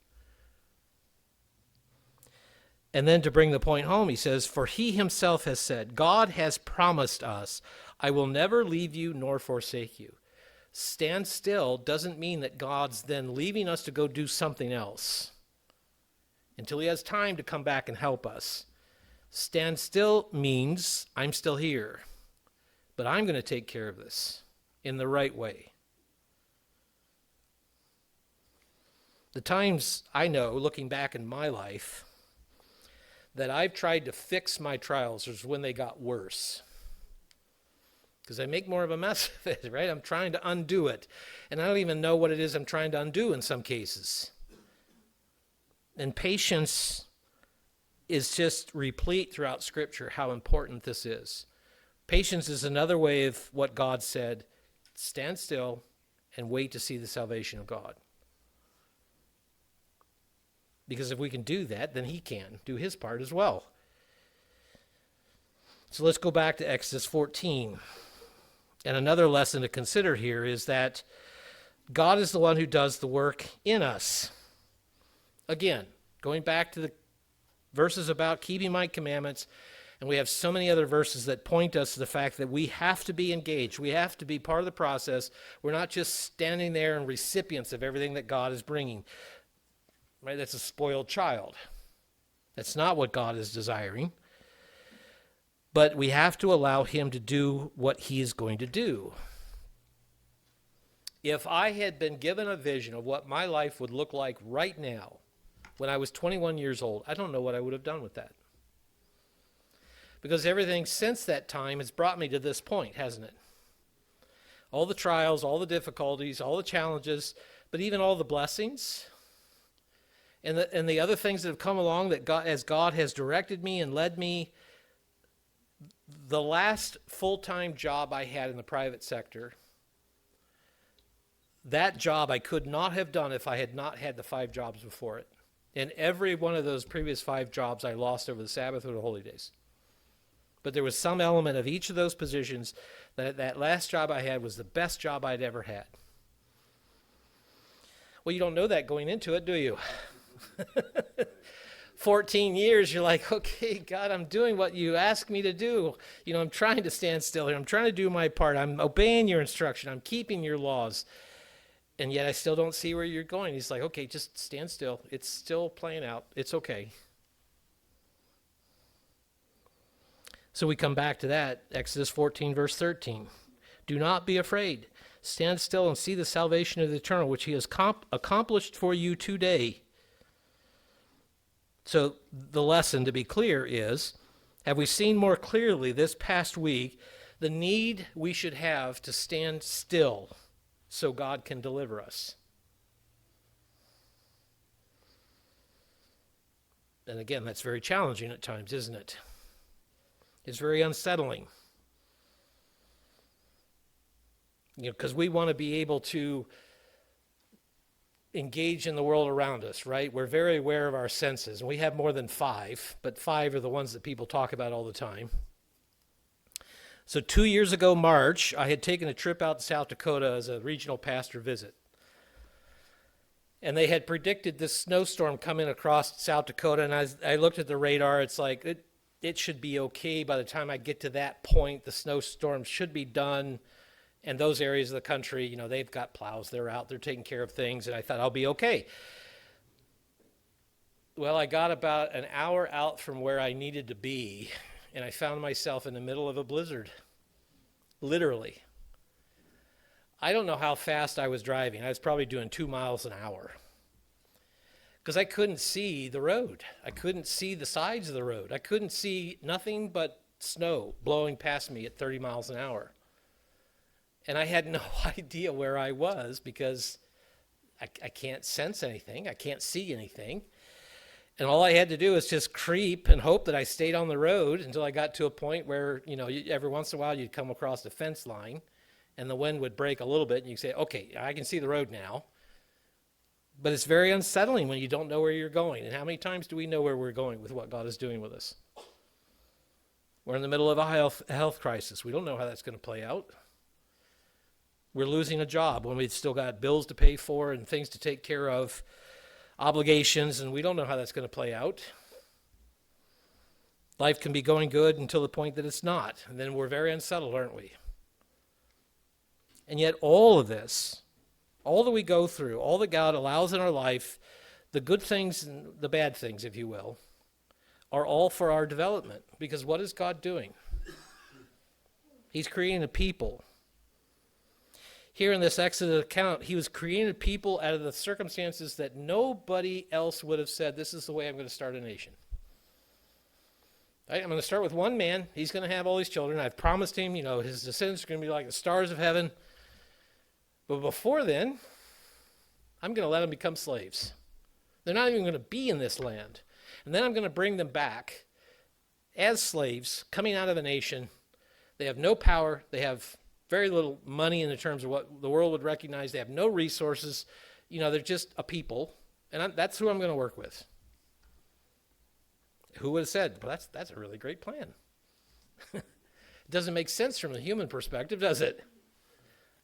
And then to bring the point home, he says, for he himself has said, God has promised us, I will never leave you nor forsake you. Stand still doesn't mean that God's then leaving us to go do something else until he has time to come back and help us. Stand still means I'm still here, but I'm going to take care of this in the right way. The times I know, looking back in my life, that I've tried to fix my trials is when they got worse. Because I make more of a mess of it, right? I'm trying to undo it. And I don't even know what it is I'm trying to undo in some cases. And patience is just replete throughout Scripture how important this is. Patience is another way of what God said, stand still and wait to see the salvation of God. Because if we can do that, then he can do his part as well. So let's go back to Exodus 14. And another lesson to consider here is that God is the one who does the work in us. Again, going back to the verses about keeping my commandments, and we have so many other verses that point us to the fact that we have to be engaged. We have to be part of the process. We're not just standing there and recipients of everything that God is bringing. Right? That's a spoiled child. That's not what God is desiring. But we have to allow him to do what he is going to do. If I had been given a vision of what my life would look like right now, when I was 21 years old, I don't know what I would have done with that. Because everything since that time has brought me to this point, hasn't it? All the trials, all the difficulties, all the challenges, but even all the blessings. And the other things that have come along that God, as God has directed me and led me. The last full-time job I had in the private sector, that job I could not have done if I had not had the 5 jobs before it. And every one of those previous 5 jobs I lost over the Sabbath or the holy days. But there was some element of each of those positions that last job I had was the best job I'd ever had. Well, you don't know that going into it, do you? 14 years, you're like, okay, God, I'm doing what you asked me to do. You know, I'm trying to stand still here. I'm trying to do my part. I'm obeying your instruction. I'm keeping your laws. And yet I still don't see where you're going. He's like, okay, just stand still. It's still playing out. It's okay. So we come back to that, Exodus 14, verse 13. Do not be afraid. Stand still and see the salvation of the Eternal, which he has accomplished for you today. So the lesson, to be clear, is, have we seen more clearly this past week the need we should have to stand still so God can deliver us? And again, that's very challenging at times, isn't it? It's very unsettling. You know, because we want to be able to engage in the world around us, right? We're very aware of our senses, and we have more than 5, but 5 are the ones that people talk about all the time. So 2 years ago, March, I had taken a trip out to South Dakota as a regional pastor visit. And they had predicted this snowstorm coming across South Dakota, and I looked at the radar. It's like, it should be okay by the time I get to that point. The snowstorm should be done. And those areas of the country, you know, they've got plows. They're out. They're taking care of things. And I thought, I'll be okay. Well, I got about an hour out from where I needed to be, and I found myself in the middle of a blizzard. Literally. I don't know how fast I was driving. I was probably doing 2 miles an hour. Because I couldn't see the road. I couldn't see the sides of the road. I couldn't see nothing but snow blowing past me at 30 miles an hour. And I had no idea where I was because I can't sense anything. I can't see anything. And all I had to do was just creep and hope that I stayed on the road until I got to a point where, you know, every once in a while you'd come across the fence line and the wind would break a little bit and you'd say, okay, I can see the road now. But it's very unsettling when you don't know where you're going. And how many times do we know where we're going with what God is doing with us? We're in the middle of a health crisis. We don't know how that's going to play out. We're losing a job when we've still got bills to pay for and things to take care of, obligations, and we don't know how that's going to play out. Life can be going good until the point that it's not, and then we're very unsettled, aren't we? And yet all of this, all that we go through, all that God allows in our life, the good things and the bad things, if you will, are all for our development. Because what is God doing? He's creating a people. Here in this Exodus account, he was creating a people out of the circumstances that nobody else would have said, this is the way I'm going to start a nation. Right? I'm going to start with one man. He's going to have all these children. I've promised him, you know, his descendants are going to be like the stars of heaven. But before then, I'm going to let them become slaves. They're not even going to be in this land. And then I'm going to bring them back as slaves coming out of a nation. They have no power. They have very little money in the terms of what the world would recognize. They have no resources. You know, they're just a people. And that's who I'm going to work with. Who would have said, well, that's a really great plan. It doesn't make sense from a human perspective, does it?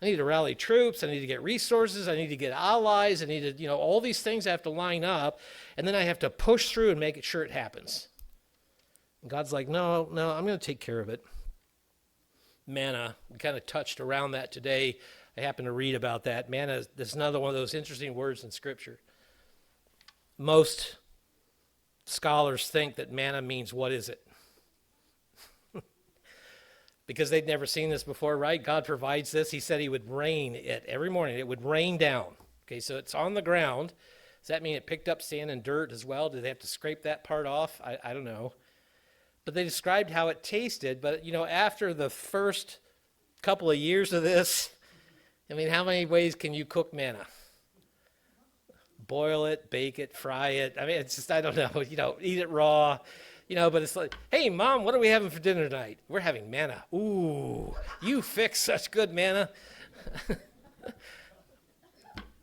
I need to rally troops. I need to get resources. I need to get allies. I need to, you know, all these things have to line up. And then I have to push through and make sure it happens. And God's like, no, I'm going to take care of it. Manna, we kind of touched around that today. I happened to read about that. Manna is another one of those interesting words in Scripture. Most scholars think that manna means, what is it? Because they'd never seen this before, right? God provides this. He said he would rain it every morning. It would rain down. Okay, so it's on the ground. Does that mean it picked up sand and dirt as well? Did they have to scrape that part off? I don't know. But they described how it tasted. But, you know, after the first couple of years of this, I mean, how many ways can you cook manna? Boil it, bake it, fry it. I mean, it's just, I don't know, you know, eat it raw. You know, but it's like, hey, Mom, what are we having for dinner tonight? We're having manna. Ooh, you fix such good manna.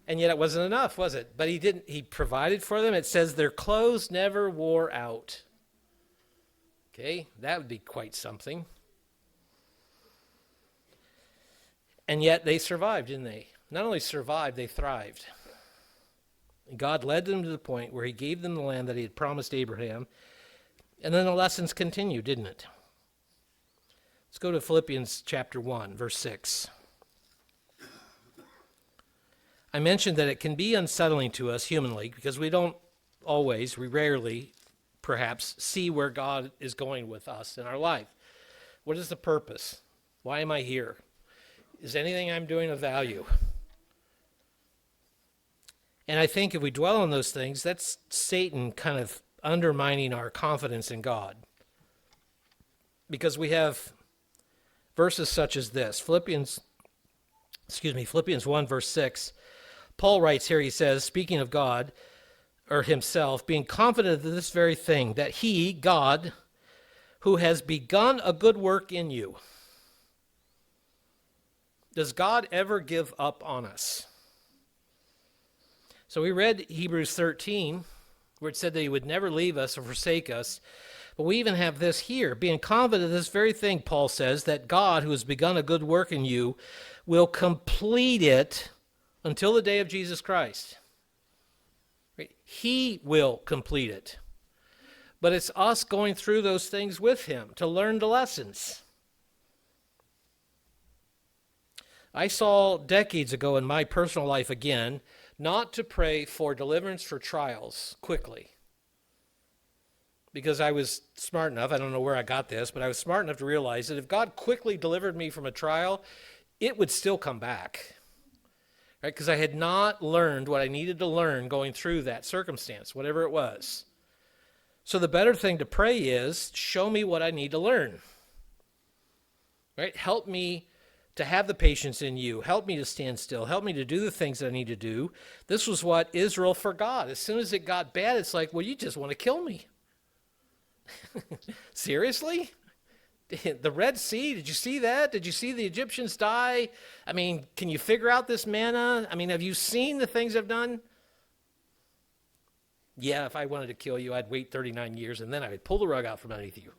And yet it wasn't enough, was it? But he provided for them. It says their clothes never wore out. Okay, that would be quite something. And yet they survived, didn't they? Not only survived, they thrived. And God led them to the point where he gave them the land that he had promised Abraham. And then the lessons continue, didn't it? Let's go to Philippians chapter 1, verse 6. I mentioned that it can be unsettling to us humanly because we rarely, perhaps, see where God is going with us in our life. What is the purpose? Why am I here? Is anything I'm doing of value? And I think if we dwell on those things, that's Satan kind of undermining our confidence in God. Because we have verses such as this. Philippians 1, verse 6. Paul writes here, he says, speaking of God, or himself, being confident of this very thing, that he, God, who has begun a good work in you. Does God ever give up on us? So we read Hebrews 13, where it said that he would never leave us or forsake us. But we even have this here, being confident of this very thing, Paul says, that God, who has begun a good work in you, will complete it until the day of Jesus Christ. He will complete it. But it's us going through those things with him to learn the lessons. I saw decades ago in my personal life again, not to pray for deliverance for trials quickly. Because I was smart enough, I don't know where I got this, but I was smart enough to realize that if God quickly delivered me from a trial, it would still come back. Right? Because I had not learned what I needed to learn going through that circumstance, whatever it was. So the better thing to pray is, show me what I need to learn. Right? Help me to have the patience in you. Help me to stand still. Help me to do the things that I need to do. This was what Israel forgot. As soon as it got bad, it's like, well, you just want to kill me. Seriously? The Red Sea, did you see that? Did you see the Egyptians die? I mean, can you figure out this manna? I mean, have you seen the things I've done? Yeah, if I wanted to kill you, I'd wait 39 years and then I would pull the rug out from underneath you.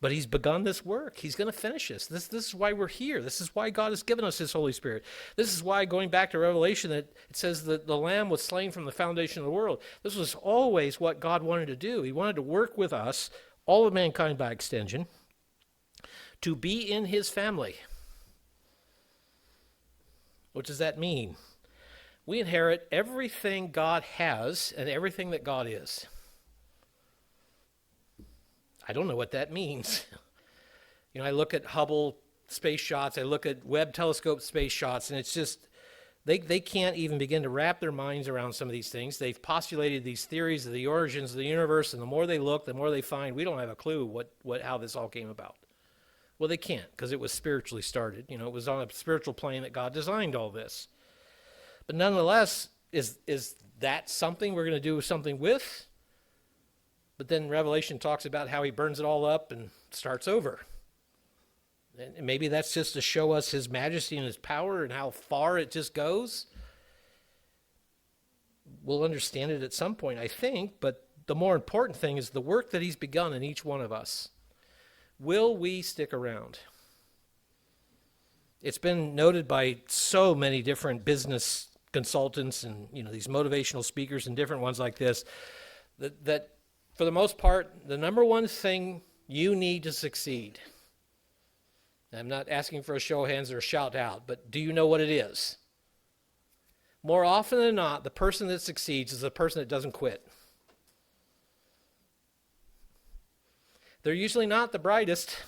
But he's begun this work. He's going to finish this. This is why we're here. This is why God has given us his Holy Spirit. This is why, going back to Revelation, that it says that the Lamb was slain from the foundation of the world. This was always what God wanted to do. He wanted to work with us, all of mankind by extension, to be in his family. What does that mean? We inherit everything God has and everything that God is. I don't know what that means. I look at Hubble space shots, I look at Webb telescope space shots, and it's just, they can't even begin to wrap their minds around some of these things. They've postulated these theories of the origins of the universe, and the more they look, the more they find we don't have a clue how this all came about. Well, they can't, because it was spiritually started. It was on a spiritual plane that God designed all this. But nonetheless, is that something we're going to do something with? But then Revelation talks about how he burns it all up and starts over. And maybe that's just to show us his majesty and his power and how far it just goes. We'll understand it at some point, I think, but the more important thing is the work that he's begun in each one of us. Will we stick around? It's been noted by so many different business consultants and these motivational speakers and different ones like this that for the most part, the number one thing you need to succeed, I'm not asking for a show of hands or a shout out, but do you know what it is? More often than not, the person that succeeds is the person that doesn't quit. They're usually not the brightest.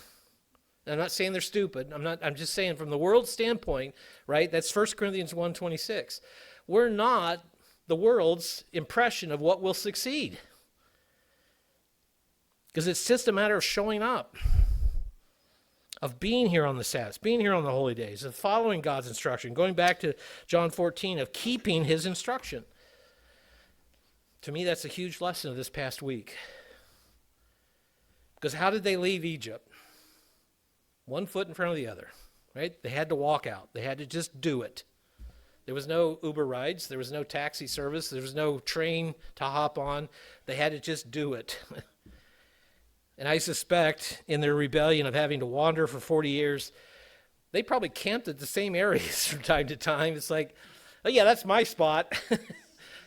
I'm not saying they're stupid. I'm just saying from the world's standpoint, right? That's 1 Corinthians 1:26. We're not the world's impression of what will succeed. Because it's just a matter of showing up, of being here on the Sabbath, being here on the holy days, of following God's instruction, going back to John 14, of keeping his instruction. To me, that's a huge lesson of this past week. Because how did they leave Egypt? One foot in front of the other, right? They had to walk out. They had to just do it. There was no Uber rides. There was no taxi service. There was no train to hop on. They had to just do it. And I suspect in their rebellion of having to wander for 40 years, they probably camped at the same areas from time to time. It's like, oh yeah, that's my spot.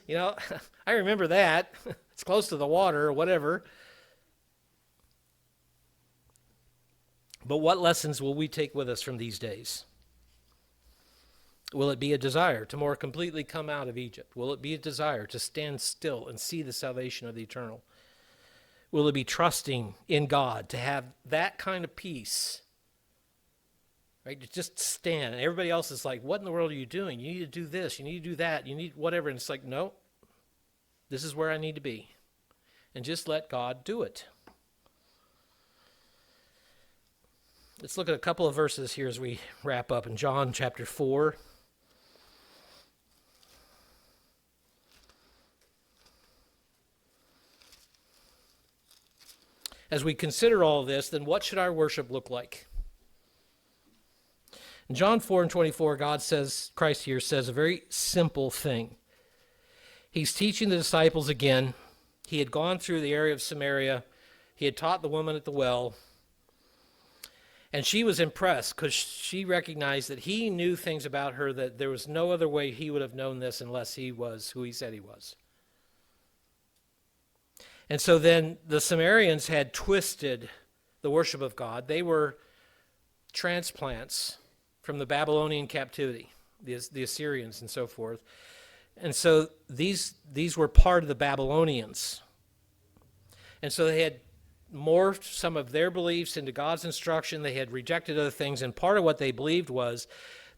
I remember that. It's close to the water or whatever. But what lessons will we take with us from these days? Will it be a desire to more completely come out of Egypt? Will it be a desire to stand still and see the salvation of the eternal? Will it be trusting in God to have that kind of peace? Right? To just stand. And everybody else is like, what in the world are you doing? You need to do this. You need to do that. You need whatever. And it's like, no, this is where I need to be. And just let God do it. Let's look at a couple of verses here as we wrap up in John chapter 4. As we consider all of this, then what should our worship look like? In John 4:24, Christ here says a very simple thing. He's teaching the disciples again. He had gone through the area of Samaria. He had taught the woman at the well. And she was impressed because she recognized that he knew things about her that there was no other way he would have known this unless he was who he said he was. And so then the Sumerians had twisted the worship of God. They were transplants from the Babylonian captivity, the Assyrians and so forth. And so these were part of the Babylonians. And so they had morphed some of their beliefs into God's instruction. They had rejected other things. And part of what they believed was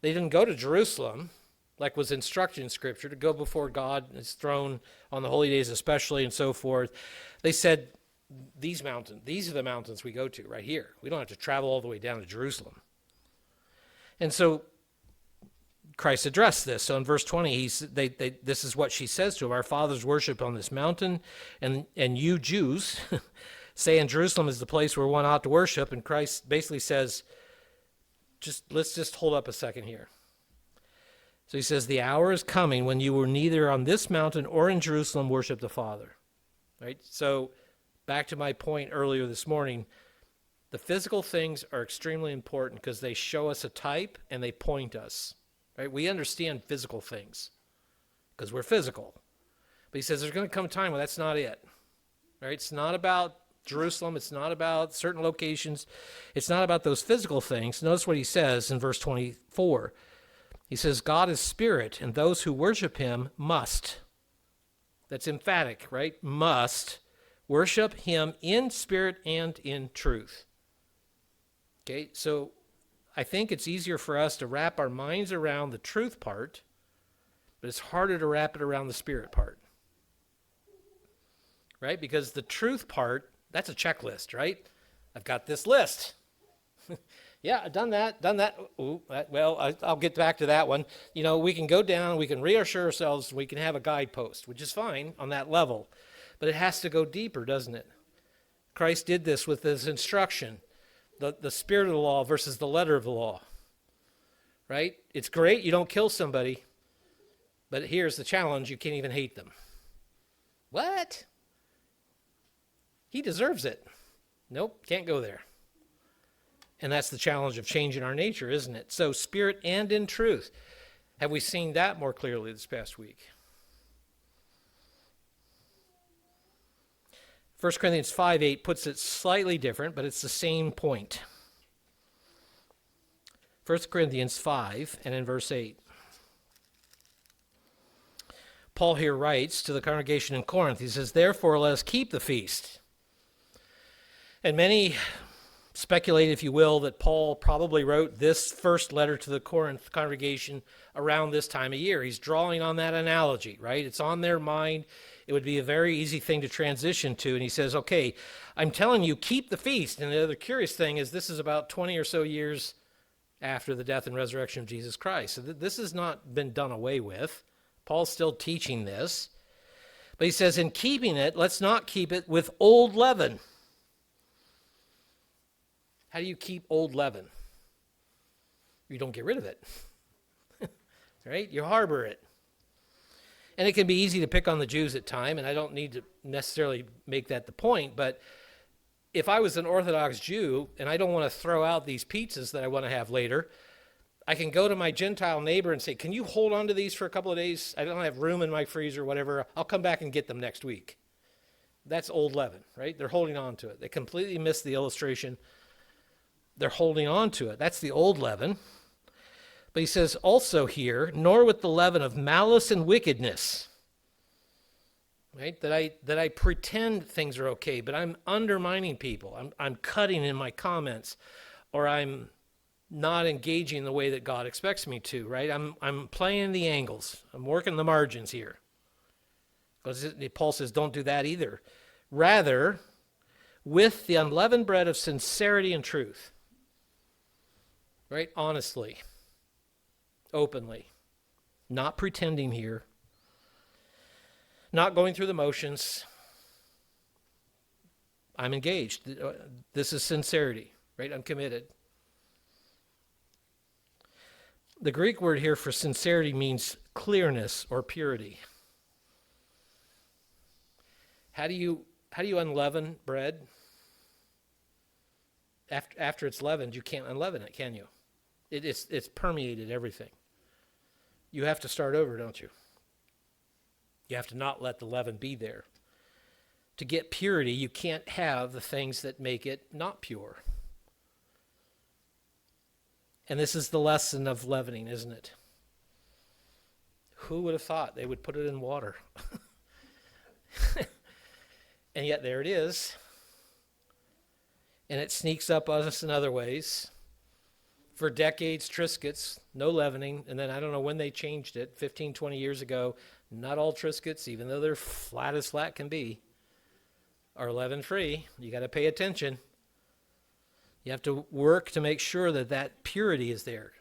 they didn't go to Jerusalem, like was instructed in Scripture, to go before God and his throne on the holy days especially and so forth. They said, these are the mountains we go to right here. We don't have to travel all the way down to Jerusalem. And so Christ addressed this. So in verse 20, this is what she says to him: our fathers worship on this mountain, and you Jews say in Jerusalem is the place where one ought to worship. And Christ basically says, let's just hold up a second here. So he says, the hour is coming when you will neither on this mountain or in Jerusalem worship the Father. Right? So back to my point earlier this morning, the physical things are extremely important because they show us a type and they point us. Right? We understand physical things because we're physical. But he says there's going to come a time when that's not it. Right? It's not about Jerusalem. It's not about certain locations. It's not about those physical things. Notice what he says in verse 24. He says, God is spirit, and those who worship him must. That's emphatic, right? Must worship him in spirit and in truth. Okay, so I think it's easier for us to wrap our minds around the truth part, but it's harder to wrap it around the spirit part. Right? Because the truth part, that's a checklist, right? I've got this list. Yeah, I've done that. Ooh, well, I'll get back to that one. You know, we can go down, we can reassure ourselves, we can have a guidepost, which is fine on that level. But it has to go deeper, doesn't it? Christ did this with his instruction, the spirit of the law versus the letter of the law. Right? It's great, you don't kill somebody, but here's the challenge, you can't even hate them. What? He deserves it. Nope, can't go there. And that's the challenge of changing our nature, isn't it? So spirit and in truth. Have we seen that more clearly this past week? 1 Corinthians 5:8 puts it slightly different, but it's the same point. 1 Corinthians 5 and in verse 8. Paul here writes to the congregation in Corinth, he says, therefore let us keep the feast. And many speculate, if you will, that Paul probably wrote this first letter to the Corinth congregation around this time of year. He's drawing on that analogy, right? It's on their mind. It would be a very easy thing to transition to. And he says, okay, I'm telling you, keep the feast. And the other curious thing is this is about 20 or so years after the death and resurrection of Jesus Christ. So this has not been done away with. Paul's still teaching this. But he says, in keeping it, let's not keep it with old leaven. How do you keep old leaven? You don't get rid of it. Right? You harbor it. And it can be easy to pick on the Jews at times, and I don't need to necessarily make that the point, but if I was an Orthodox Jew and I don't want to throw out these pizzas that I want to have later, I can go to my Gentile neighbor and say, can you hold on to these for a couple of days? I don't have room in my freezer or whatever. I'll come back and get them next week. That's old leaven, right? They're holding on to it. They completely missed the illustration. They're holding on to it. That's the old leaven. But he says also here, nor with the leaven of malice and wickedness. Right? That I pretend things are okay, but I'm undermining people. I'm cutting in my comments, or I'm not engaging the way that God expects me to, right? I'm playing the angles. I'm working the margins here. Because Paul says don't do that either. Rather, with the unleavened bread of sincerity and truth. Right? Honestly. Openly. Not pretending here. Not going through the motions. I'm engaged. This is sincerity. Right? I'm committed. The Greek word here for sincerity means clearness or purity. How do you unleaven bread? After it's leavened, you can't unleaven it, can you? It's permeated everything. You have to start over, don't you? You have to not let the leaven be there. to get purity, you can't have the things that make it not pure. And this is the lesson of leavening, isn't it? Who would have thought they would put it in water? And yet there it is. And it sneaks up on us in other ways. For decades, Triscuits, no leavening. And then I don't know when they changed it, 15, 20 years ago. Not all Triscuits, even though they're flat as flat can be, are leaven-free. You got to pay attention. You have to work to make sure that that purity is there.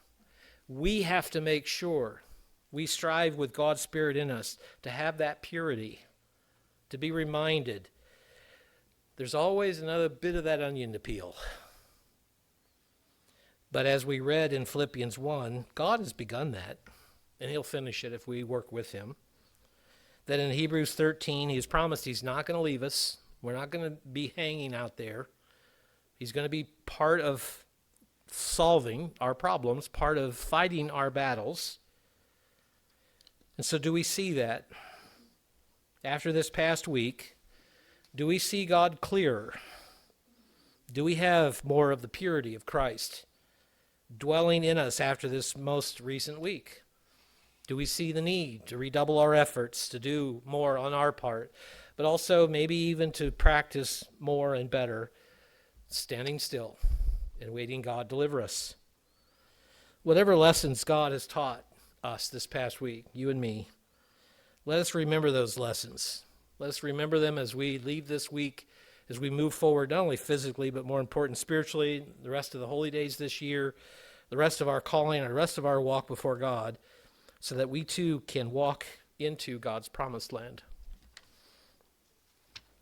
We have to make sure we strive with God's Spirit in us to have that purity, to be reminded there's always another bit of that onion to peel. But as we read in Philippians 1, God has begun that, and he'll finish it if we work with him. That in Hebrews 13, he's promised he's not going to leave us. We're not going to be hanging out there. He's going to be part of solving our problems, part of fighting our battles. And so do we see that? After this past week, do we see God clearer? Do we have more of the purity of Christ dwelling in us after this most recent week? Do we see the need to redouble our efforts to do more on our part, but also maybe even to practice more and better, standing still and waiting God to deliver us? Whatever lessons God has taught us this past week, you and me, let us remember those lessons. Let us remember them as we leave this week, as we move forward, not only physically, but more important spiritually, the rest of the holy days this year, the rest of our calling, and the rest of our walk before God, so that we too can walk into God's promised land.